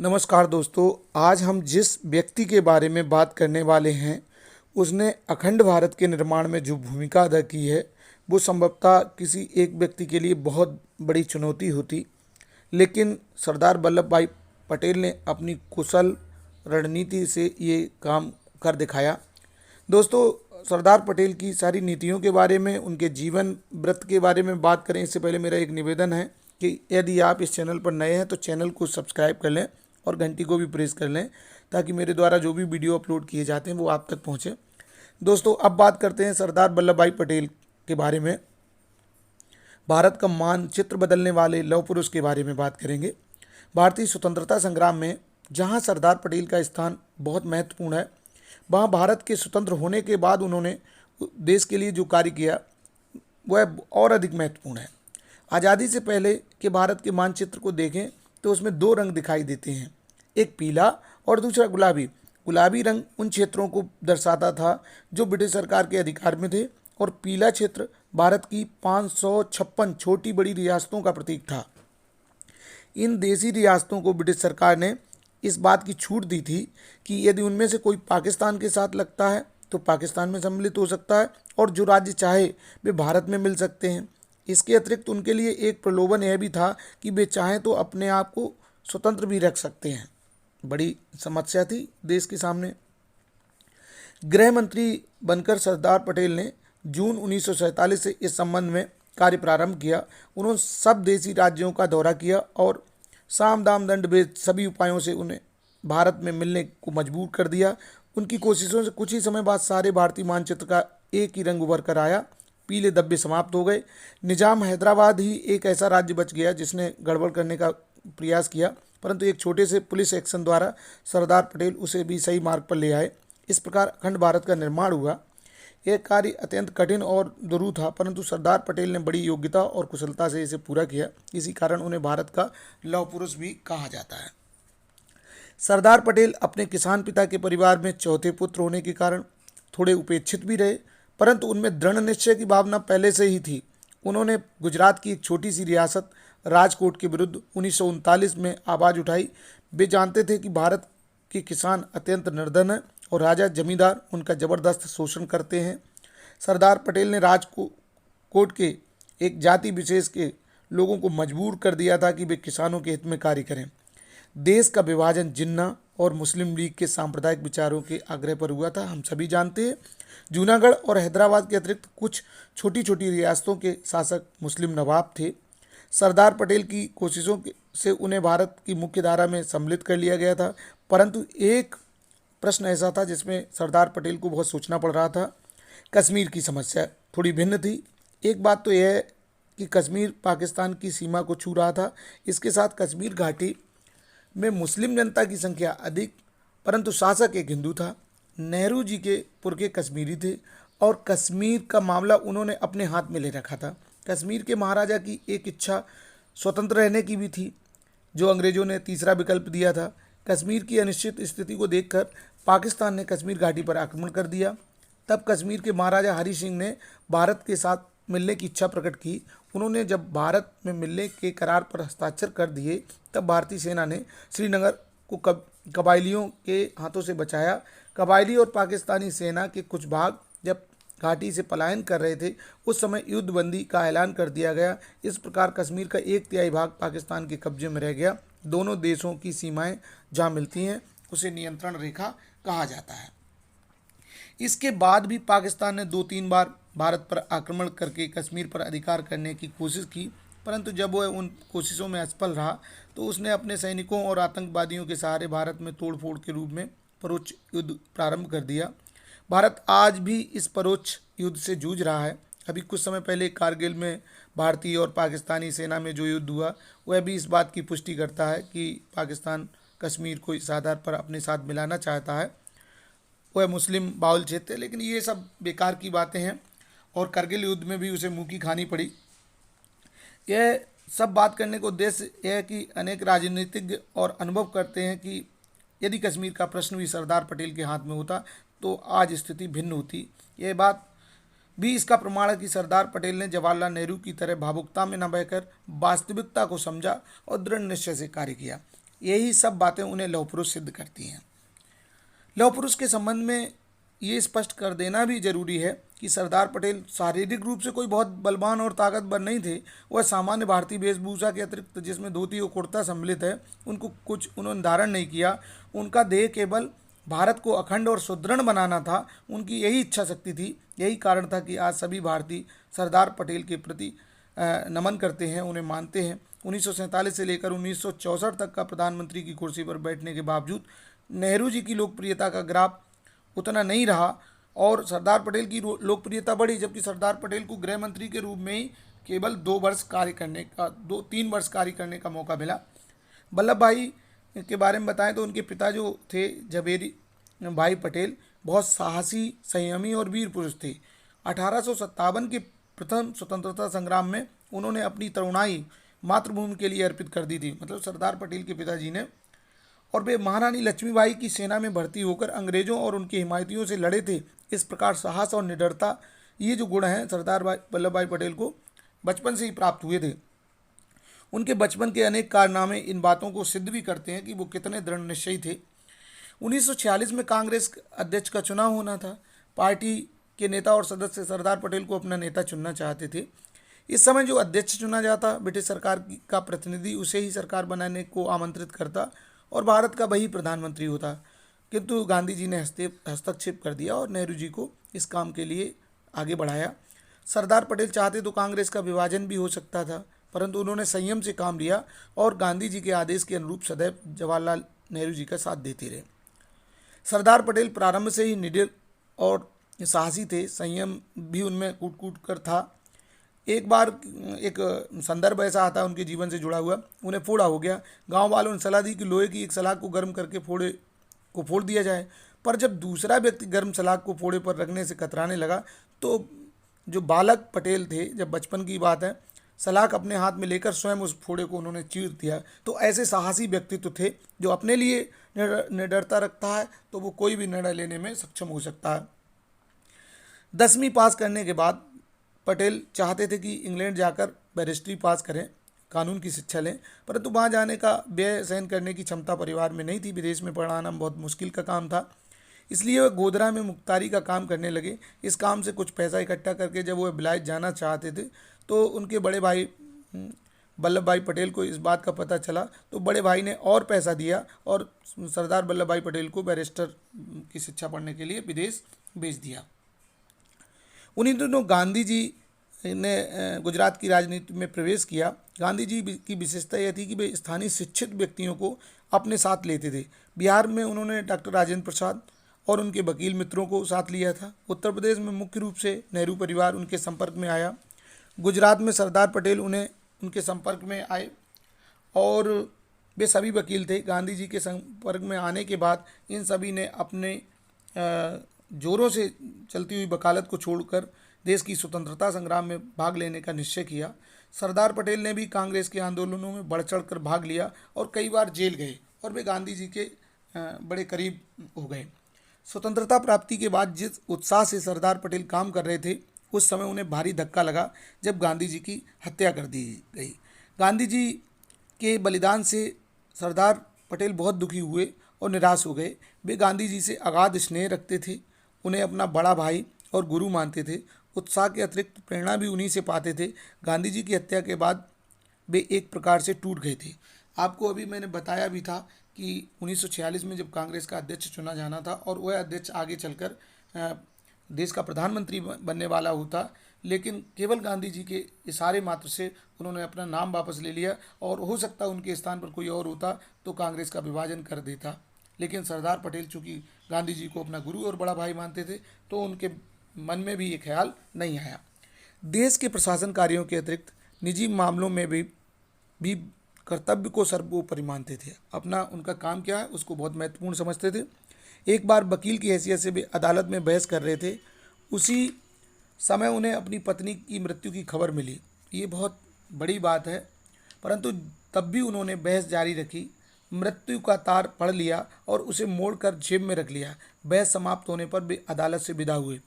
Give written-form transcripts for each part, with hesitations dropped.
नमस्कार दोस्तों। आज हम जिस व्यक्ति के बारे में बात करने वाले हैं, उसने अखंड भारत के निर्माण में जो भूमिका अदा की है, वो संभवतः किसी एक व्यक्ति के लिए बहुत बड़ी चुनौती होती, लेकिन सरदार वल्लभ भाई पटेल ने अपनी कुशल रणनीति से ये काम कर दिखाया। दोस्तों, सरदार पटेल की सारी नीतियों के बारे में, उनके जीवन व्रत के बारे में बात करें इससे पहले मेरा एक निवेदन है कि यदि आप इस चैनल पर नए हैं तो चैनल को सब्सक्राइब कर लें और घंटी को भी प्रेस कर लें, ताकि मेरे द्वारा जो भी वीडियो अपलोड किए जाते हैं वो आप तक पहुंचे। दोस्तों, अब बात करते हैं सरदार वल्लभ भाई पटेल के बारे में। भारत का मानचित्र बदलने वाले लौह पुरुष के बारे में बात करेंगे। भारतीय स्वतंत्रता संग्राम में जहां सरदार पटेल का स्थान बहुत महत्वपूर्ण है, वहां भारत के स्वतंत्र होने के बाद उन्होंने देश के लिए जो कार्य किया वह और अधिक महत्वपूर्ण है। आज़ादी से पहले के भारत के मानचित्र को देखें तो उसमें दो रंग दिखाई देते हैं, एक पीला और दूसरा गुलाबी। गुलाबी रंग उन क्षेत्रों को दर्शाता था जो ब्रिटिश सरकार के अधिकार में थे, और पीला क्षेत्र भारत की 556 छोटी बड़ी रियासतों का प्रतीक था। इन देशी रियासतों को ब्रिटिश सरकार ने इस बात की छूट दी थी कि यदि उनमें से कोई पाकिस्तान के साथ लगता है तो पाकिस्तान में सम्मिलित हो सकता है, और जो राज्य चाहे वे भारत में मिल सकते हैं। इसके अतिरिक्त उनके लिए एक प्रलोभन यह भी था कि वे चाहें तो अपने आप को स्वतंत्र भी रख सकते हैं। बड़ी समस्या थी देश के सामने। गृह मंत्री बनकर सरदार पटेल ने जून 1947 से इस संबंध में कार्य प्रारंभ किया। उन्होंने सब देशी राज्यों का दौरा किया और साम दाम दंड भेद सभी उपायों से उन्हें भारत में मिलने को मजबूर कर दिया। उनकी कोशिशों से कुछ ही समय बाद सारे भारतीय मानचित्र का एक ही रंग उभर कर आया। पीले धब्बे समाप्त हो गए। निजाम हैदराबाद ही एक ऐसा राज्य बच गया जिसने गड़बड़ करने का प्रयास किया, परंतु एक छोटे से पुलिस एक्शन द्वारा सरदार पटेल उसे भी सही मार्ग पर ले आए। इस प्रकार अखंड भारत का निर्माण हुआ। यह कार्य अत्यंत कठिन और दुरूह था, परंतु सरदार पटेल ने बड़ी योग्यता और कुशलता से इसे पूरा किया। इसी कारण उन्हें भारत का लौह पुरुष भी कहा जाता है। सरदार पटेल अपने किसान पिता के परिवार में चौथे पुत्र होने के कारण थोड़े उपेक्षित भी रहे, परंतु उनमें दृढ़ निश्चय की भावना पहले से ही थी। उन्होंने गुजरात की एक छोटी सी रियासत राजकोट के विरुद्ध 1939 में आवाज़ उठाई। वे जानते थे कि भारत के किसान अत्यंत निर्धन हैं और राजा जमींदार उनका ज़बरदस्त शोषण करते हैं। सरदार पटेल ने राजकोट के एक जाति विशेष के लोगों को मजबूर कर दिया था कि वे किसानों के हित में कार्य करें। देश का विभाजन जिन्ना और मुस्लिम लीग के सांप्रदायिक विचारों के आग्रह पर हुआ था, हम सभी जानते हैं। जूनागढ़ और हैदराबाद के अतिरिक्त कुछ छोटी छोटी रियासतों के शासक मुस्लिम नवाब थे। सरदार पटेल की कोशिशों से उन्हें भारत की मुख्य धारा में सम्मिलित कर लिया गया था, परंतु एक प्रश्न ऐसा था जिसमें सरदार पटेल को बहुत सोचना पड़ रहा था। कश्मीर की समस्या थोड़ी भिन्न थी। एक बात तो यह है कि कश्मीर पाकिस्तान की सीमा को छू रहा था। इसके साथ कश्मीर घाटी में मुस्लिम जनता की संख्या अधिक, परंतु शासक एक हिंदू था। नेहरू जी के पुरखे कश्मीरी थे और कश्मीर का मामला उन्होंने अपने हाथ में ले रखा था। कश्मीर के महाराजा की एक इच्छा स्वतंत्र रहने की भी थी, जो अंग्रेजों ने तीसरा विकल्प दिया था। कश्मीर की अनिश्चित स्थिति को देखकर पाकिस्तान ने कश्मीर घाटी पर आक्रमण कर दिया। तब कश्मीर के महाराजा हरि सिंह ने भारत के साथ मिलने की इच्छा प्रकट की। उन्होंने जब भारत में मिलने के करार पर हस्ताक्षर कर दिए, तब भारतीय सेना ने श्रीनगर को कबायलियों के हाथों से बचाया। कबायली और पाकिस्तानी सेना के कुछ भाग जब घाटी से पलायन कर रहे थे, उस समय युद्धबंदी का ऐलान कर दिया गया। इस प्रकार कश्मीर का 1/3 भाग पाकिस्तान के कब्जे में रह गया। दोनों देशों की सीमाएं जहां मिलती हैं उसे नियंत्रण रेखा कहा जाता है। इसके बाद भी पाकिस्तान ने 2-3 बार भारत पर आक्रमण करके कश्मीर पर अधिकार करने की कोशिश की, परंतु जब वह उन कोशिशों में असफल रहा तो उसने अपने सैनिकों और आतंकवादियों के सहारे भारत में तोड़फोड़ के रूप में परोक्ष युद्ध प्रारंभ कर दिया। भारत आज भी इस परोक्ष युद्ध से जूझ रहा है। अभी कुछ समय पहले कारगिल में भारतीय और पाकिस्तानी सेना में जो युद्ध हुआ, वह भी इस बात की पुष्टि करता है कि पाकिस्तान कश्मीर को इस आधार पर अपने साथ मिलाना चाहता है। वह मुस्लिम बाहुल क्षेत्र है, लेकिन ये सब बेकार की बातें हैं और करगिल युद्ध में भी उसे मुँह की खानी पड़ी। यह सब बात करने का उद्देश्य यह है कि अनेक राजनीतिज्ञ और अनुभव करते हैं कि यदि कश्मीर का प्रश्न भी सरदार पटेल के हाथ में होता तो आज स्थिति भिन्न होती। यह बात भी इसका प्रमाण है कि सरदार पटेल ने जवाहरलाल नेहरू की तरह भावुकता में न बहकर वास्तविकता को समझा और दृढ़ निश्चय से कार्य किया। यही सब बातें उन्हें लौह पुरुष सिद्ध करती हैं। लौह पुरुष के संबंध में ये स्पष्ट कर देना भी जरूरी है कि सरदार पटेल शारीरिक रूप से कोई बहुत बलवान और ताकतवर नहीं थे। वह सामान्य भारतीय वेशभूषा के अतिरिक्त, जिसमें धोती और कुर्ता सम्मिलित है, उनको कुछ उन्होंने धारण नहीं किया। उनका देह केवल भारत को अखंड और सुदृढ़ बनाना था। उनकी यही इच्छा शक्ति थी। यही कारण था कि आज सभी भारतीय सरदार पटेल के प्रति नमन करते हैं, उन्हें मानते हैं। 1947 से लेकर 1964 तक का प्रधानमंत्री की कुर्सी पर बैठने के बावजूद नेहरू जी की लोकप्रियता का ग्राफ उतना नहीं रहा और सरदार पटेल की लोकप्रियता बढ़ी, जबकि सरदार पटेल को गृह मंत्री के रूप में ही केवल 3 वर्ष कार्य करने का मौका मिला। वल्लभ भाई के बारे में बताएं तो उनके पिता जो थे झवेरी भाई पटेल बहुत साहसी, संयमी और वीर पुरुष थे। 1857 के प्रथम स्वतंत्रता संग्राम में उन्होंने अपनी तरुणाई मातृभूमि के लिए अर्पित कर दी थी, मतलब सरदार पटेल के पिताजी ने। और वे महारानी लक्ष्मीबाई की सेना में भर्ती होकर अंग्रेजों और उनके हिमायतियों से लड़े थे। इस प्रकार साहस और निडरता, ये जो गुण हैं सरदार वल्लभ भाई पटेल को बचपन से ही प्राप्त हुए थे। उनके बचपन के अनेक कारनामे इन बातों को सिद्ध भी करते हैं कि वो कितने दृढ़ निश्चयी थे। 1946 में कांग्रेस अध्यक्ष का चुनाव होना था। पार्टी के नेता और सदस्य सरदार पटेल को अपना नेता चुनना चाहते थे। इस समय जो अध्यक्ष चुना जाता, ब्रिटिश सरकार का प्रतिनिधि उसे ही सरकार बनाने को आमंत्रित करता और भारत का वही प्रधानमंत्री होता। किंतु गांधी जी ने हस्तक्षेप कर दिया और नेहरू जी को इस काम के लिए आगे बढ़ाया। सरदार पटेल चाहते तो कांग्रेस का विभाजन भी हो सकता था, परंतु उन्होंने संयम से काम लिया और गांधी जी के आदेश के अनुरूप सदैव जवाहरलाल नेहरू जी का साथ देते रहे। सरदार पटेल प्रारंभ से ही निडर और साहसी थे। संयम भी उनमें कूट कूट कर था। एक बार एक संदर्भ ऐसा आता है उनके जीवन से जुड़ा हुआ, उन्हें फोड़ा हो गया। गांव वालों ने सलाह दी कि लोहे की एक सलाख को गर्म करके फोड़े को फोड़ दिया जाए, पर जब दूसरा व्यक्ति गर्म सलाख को फोड़े पर रखने से कतराने लगा तो जो बालक पटेल थे, जब बचपन की बात है, सलाख अपने हाथ में लेकर स्वयं उस फोड़े को उन्होंने चीर दिया। तो ऐसे साहसी व्यक्तित्व थे। जो अपने लिए निडरता रखता है तो वो कोई भी निर्णय लेने में सक्षम हो सकता है। 10वीं पास करने के बाद पटेल चाहते थे कि इंग्लैंड जाकर बैरिस्ट्री पास करें, कानून की शिक्षा लें, परंतु वहाँ जाने का व्यय सहन करने की क्षमता परिवार में नहीं थी। विदेश में पढ़ाना बहुत मुश्किल का काम था, इसलिए वह गोधरा में मुख्तारी का काम करने लगे। इस काम से कुछ पैसा इकट्ठा करके जब वह विलायत जाना चाहते थे तो उनके बड़े भाई वल्लभ भाई पटेल को इस बात का पता चला, तो बड़े भाई ने और पैसा दिया और सरदार वल्लभ भाई पटेल को बैरिस्टर की शिक्षा पढ़ने के लिए विदेश भेज दिया। उन्हीं दिनों गांधी जी ने गुजरात की राजनीति में प्रवेश किया। गांधी जी की विशेषता यह थी कि वे स्थानीय शिक्षित व्यक्तियों को अपने साथ लेते थे। बिहार में उन्होंने डॉक्टर राजेंद्र प्रसाद और उनके वकील मित्रों को साथ लिया था। उत्तर प्रदेश में मुख्य रूप से नेहरू परिवार उनके संपर्क में आया। गुजरात में सरदार पटेल उनके संपर्क में आए और वे सभी वकील थे। गांधी जी के संपर्क में आने के बाद इन सभी ने अपने जोरों से चलती हुई वकालत को छोड़कर देश की स्वतंत्रता संग्राम में भाग लेने का निश्चय किया। सरदार पटेल ने भी कांग्रेस के आंदोलनों में बढ़ चढ़ कर भाग लिया और कई बार जेल गए और वे गांधी जी के बड़े करीब हो गए। स्वतंत्रता प्राप्ति के बाद जिस उत्साह से सरदार पटेल काम कर रहे थे, उस समय उन्हें भारी धक्का लगा जब गांधी जी की हत्या कर दी गई। गांधी जी के बलिदान से सरदार पटेल बहुत दुखी हुए और निराश हो गए। वे गांधी जी से अगाध स्नेह रखते थे, उन्हें अपना बड़ा भाई और गुरु मानते थे। उत्साह के अतिरिक्त प्रेरणा भी उन्हीं से पाते थे। गांधी जी की हत्या के बाद वे एक प्रकार से टूट गए थे। आपको अभी मैंने बताया भी था कि 1946 में जब कांग्रेस का अध्यक्ष चुना जाना था और वह अध्यक्ष आगे चलकर देश का प्रधानमंत्री बनने वाला होता, लेकिन केवल गांधी जी के इशारे मात्र से उन्होंने अपना नाम वापस ले लिया और हो सकता उनके स्थान पर कोई और होता तो कांग्रेस का विभाजन कर देता। लेकिन सरदार पटेल चूँकि गांधी जी को अपना गुरु और बड़ा भाई मानते थे तो उनके मन में भी ये ख्याल नहीं आया। देश के प्रशासन कार्यों के अतिरिक्त निजी मामलों में भी कर्तव्य को सर्वोपरि मानते थे। अपना उनका काम क्या है उसको बहुत महत्वपूर्ण समझते थे। एक बार वकील की हैसियत से भी अदालत में बहस कर रहे थे। उसी समय उन्हें अपनी पत्नी की मृत्यु की खबर मिली। ये बहुत बड़ी बात है, परंतु तब भी उन्होंने बहस जारी रखी। मृत्यु का तार पढ़ लिया और उसे मोड़कर जेब में रख लिया। बहस समाप्त होने पर वे अदालत से विदा हुए।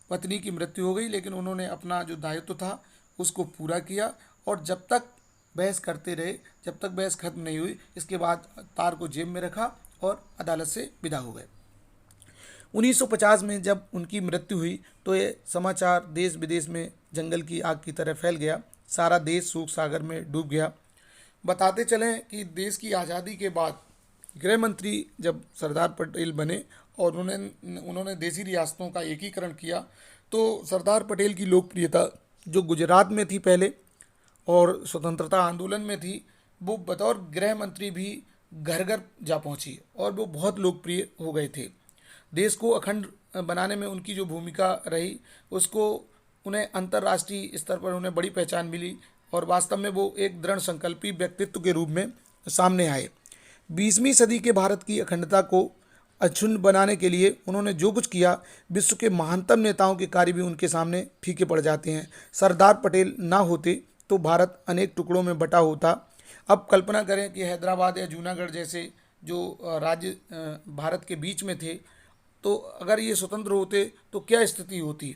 पत्नी की मृत्यु हो गई, लेकिन उन्होंने अपना जो दायित्व था उसको पूरा किया और जब तक बहस करते रहे जब तक बहस खत्म नहीं हुई। इसके बाद तार को जेब में रखा और अदालत से विदा हो गए। 1950 में जब उनकी मृत्यु हुई तो ये समाचार देश विदेश में जंगल की आग की तरह फैल गया। सारा देश शोक सागर में डूब गया। बताते चलें कि देश की आज़ादी के बाद गृह मंत्री जब सरदार पटेल बने और उन्होंने देसी रियासतों का एकीकरण किया, तो सरदार पटेल की लोकप्रियता जो गुजरात में थी पहले और स्वतंत्रता आंदोलन में थी, वो बतौर गृह मंत्री भी घर घर जा पहुंची और वो बहुत लोकप्रिय हो गए थे। देश को अखंड बनाने में उनकी जो भूमिका रही, उसको उन्हें अंतर्राष्ट्रीय स्तर पर उन्हें बड़ी पहचान मिली और वास्तव में वो एक दृढ़ संकल्पी व्यक्तित्व के रूप में सामने आए। 20वीं सदी के भारत की अखंडता को अक्षुण्ण बनाने के लिए उन्होंने जो कुछ किया, विश्व के महानतम नेताओं के कार्य भी उनके सामने फीके पड़ जाते हैं। सरदार पटेल ना होते तो भारत अनेक टुकड़ों में बटा होता। अब कल्पना करें कि हैदराबाद या जूनागढ़ जैसे जो राज्य भारत के बीच में थे, तो अगर ये स्वतंत्र होते तो क्या स्थिति होती।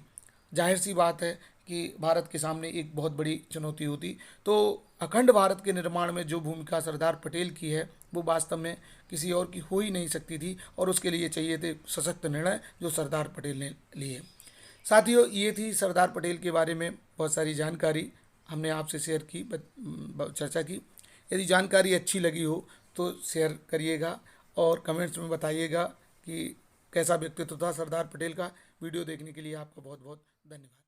जाहिर सी बात है कि भारत के सामने एक बहुत बड़ी चुनौती होती। तो अखंड भारत के निर्माण में जो भूमिका सरदार पटेल की है, वो वास्तव में किसी और की हो ही नहीं सकती थी और उसके लिए चाहिए थे सशक्त निर्णय जो सरदार पटेल ने लिए। साथियों, ये थी सरदार पटेल के बारे में बहुत सारी जानकारी हमने आपसे शेयर की, चर्चा की। यदि जानकारी अच्छी लगी हो तो शेयर करिएगा और कमेंट्स में बताइएगा कि कैसा व्यक्तित्व था सरदार पटेल का। वीडियो देखने के लिए आपका बहुत बहुत धन्यवाद।